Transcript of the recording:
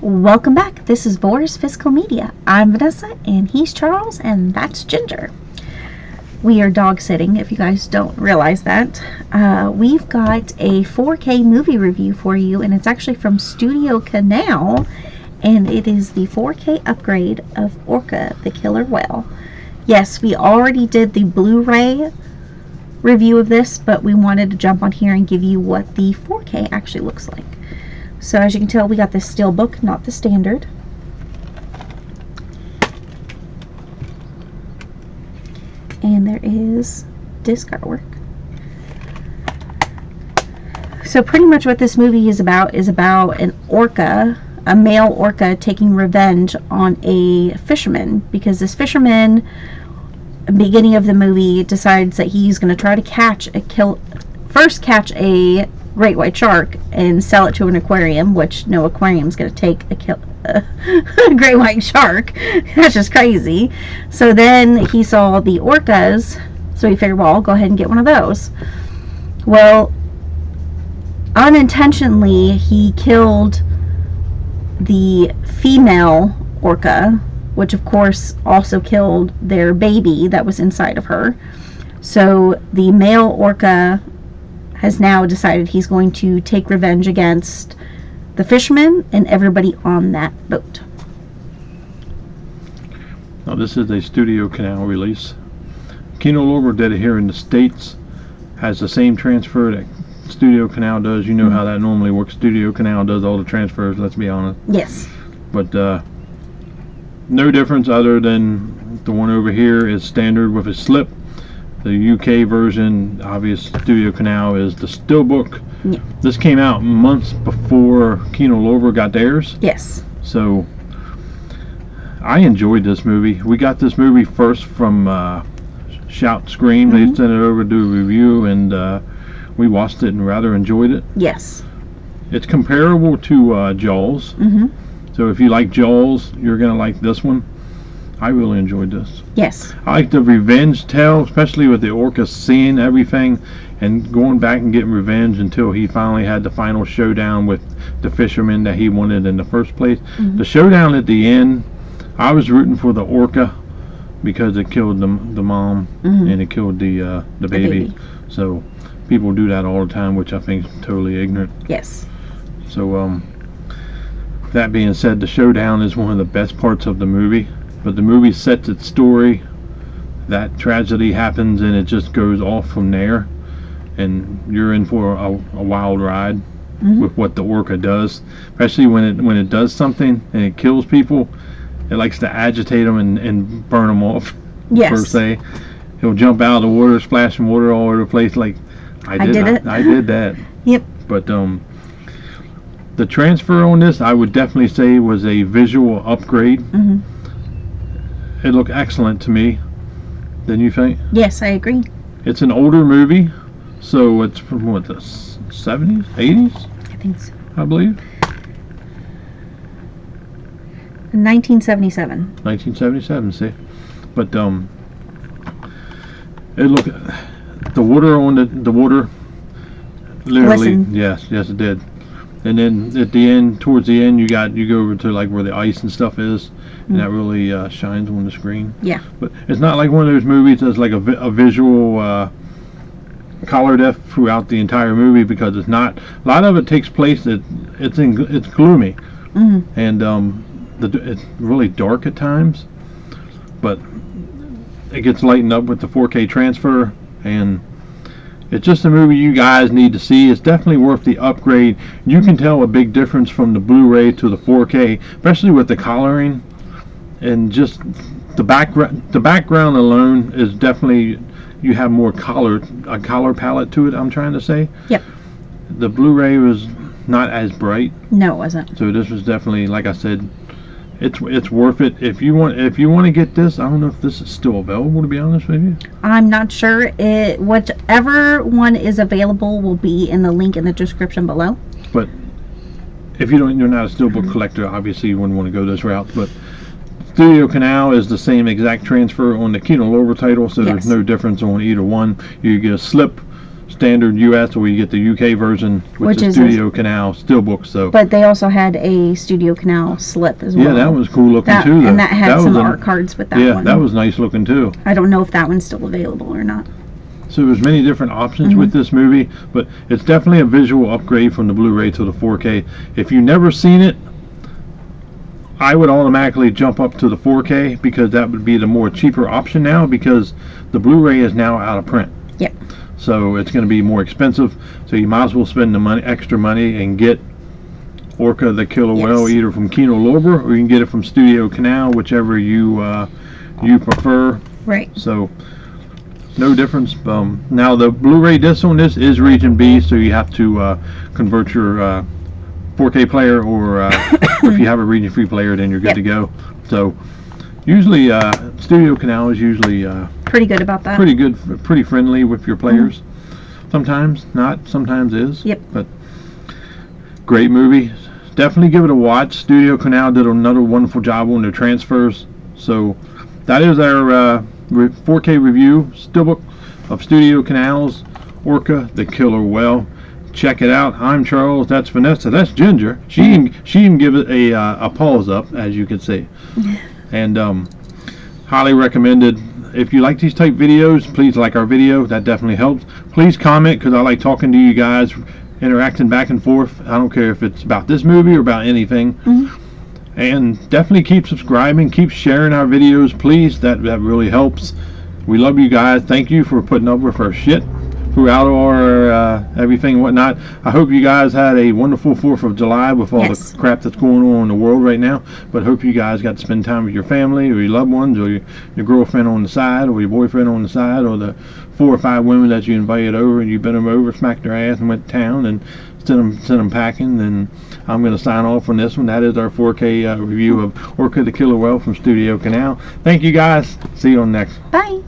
Welcome back. This is Boris Physical Media. I'm Vanessa, and he's Charles, and that's Ginger. We are dog sitting, if you guys don't realize that. We've got a 4K movie review for you, and it's actually from Studiocanal, and it is the 4K upgrade of Orca, the Killer Whale. Yes, we already did the Blu-ray review of this, but we wanted to jump on here and give you what the 4K actually looks like. So as you can tell, we got the steelbook, not the standard. And there is disc artwork. So pretty much what this movie is about an orca, a male orca, taking revenge on a fisherman, because this fisherman, at the beginning of the movie, decides that he's going to try to catch a great white shark and sell it to an aquarium, which no aquarium is going to take a great white shark. That's just crazy. So then he saw the orcas, so he figured, well, I'll go ahead and get one of those. Well, unintentionally, he killed the female orca, which of course also killed their baby that was inside of her. So the male orca has now decided he's going to take revenge against the fishermen and everybody on that boat. Now this is a Studiocanal release. Kino Lorber did it here in the States. Has the same transfer that Studiocanal does. You know how that normally works. Studiocanal does all the transfers, let's be honest. Yes. But no difference other than the one over here is standard with a slip. The UK version, obvious Studiocanal, is the steelbook. Yeah. This came out months before Kino Lorber got theirs. Yes. So I enjoyed this movie. We got this movie first from Shout Scream. They sent it over to do a review, and we watched it and rather enjoyed it. Yes. It's comparable to Jaws. So if you like Jaws, you're going to like this one. I really enjoyed this. Yes. I like the revenge tale, especially with the orca seeing everything and going back and getting revenge until he finally had the final showdown with the fisherman that he wanted in the first place. The showdown at the end, I was rooting for the orca because it killed the mom and it killed the baby. So people do that all the time, which I think is totally ignorant. Yes. So that being said, the showdown is one of the best parts of the movie. But the movie sets its story, that tragedy happens, and it just goes off from there, and you're in for a wild ride with what the orca does, especially when it does something and it kills people. It likes to agitate them and burn them off. Yes. Per se, he'll jump out of the water, splashing water all over the place. Like I did that. Yep. But the transfer on this, I would definitely say, was a visual upgrade. It looked excellent to me. Didn't you think? Yes, I agree. It's an older movie, so it's from what, the 70s, 80s? I think so. I believe. 1977. 1977. See, but it looked, the water on the water. Literally, Listen. yes, it did. And then at the end, towards the end, you go over to like where the ice and stuff is, and that really shines on the screen. Yeah. But it's not like one of those movies that's like a visual color depth throughout the entire movie, because it's not. A lot of it takes place it's gloomy, and it's really dark at times, but it gets lightened up with the 4K transfer, and it's just a movie you guys need to see. It's definitely worth the upgrade. You can tell a big difference from the Blu-ray to the 4K, especially with the coloring and just the background. The background alone is definitely, you have more a color palette to it, I'm trying to say. Yep. The Blu-ray was not as bright. No, it wasn't. So this was definitely, like I said, it's worth it. If you want to get this, I don't know if this is still available, to be honest with you. I'm not sure. Whichever one is available will be in the link in the description below. But if you're not a steelbook collector, obviously you wouldn't want to go this route. But Studiocanal is the same exact transfer on the Kino Lorber title, so Yes. there's no difference on either one. You get a slip standard US, or you get the UK version, which is Studiocanal Steelbook. So, but they also had a Studiocanal slip as well. yeah, that was cool looking too. Though. And that had that some was art cards with that yeah, one. that was nice looking too. I don't know if that one's still available or not. So there's many different options with this movie, but it's definitely a visual upgrade from the Blu-ray to the 4K. If you've never seen it, I would automatically jump up to the 4K because that would be the more cheaper option now, because the Blu-ray is now out of print. Yep. So it's going to be more expensive. So you might as well spend the money, extra money, and get Orca the Killer Whale either from Kino Lorber, or you can get it from Studiocanal, whichever you prefer. Right. So no difference. Now the Blu-ray disc on this is Region B, so you have to convert your 4K player, or if you have a Region Free player, then you're good to go. So usually Studiocanal is usually pretty good about that. Pretty good, pretty friendly with your players. Sometimes not, sometimes is. Yep. But great movie. Definitely give it a watch. Studiocanal did another wonderful job on their transfers. So that is our 4K review steelbook of Studiocanal's Orca the Killer Whale. Check it out. I'm Charles. That's Vanessa. That's Ginger. She can give it a pause up, as you can see. And highly recommended. If you like these type videos, please like our video. That definitely helps. Please comment, because I like talking to you guys, interacting back and forth. I don't care if it's about this movie or about anything. And definitely keep subscribing, keep sharing our videos, please. That really helps. We love you guys. Thank you for putting up with our shit throughout our everything and whatnot. I hope you guys had a wonderful 4th of July with all the crap that's going on in the world right now. But hope you guys got to spend time with your family, or your loved ones, or your girlfriend on the side, or your boyfriend on the side, or the 4 or 5 women that you invited over, and you bent them over, smacked their ass, and went to town, and sent them packing. And I'm going to sign off on this one. That is our 4K review of Orca the Killer Whale from Studiocanal. Thank you guys. See you on next. Bye.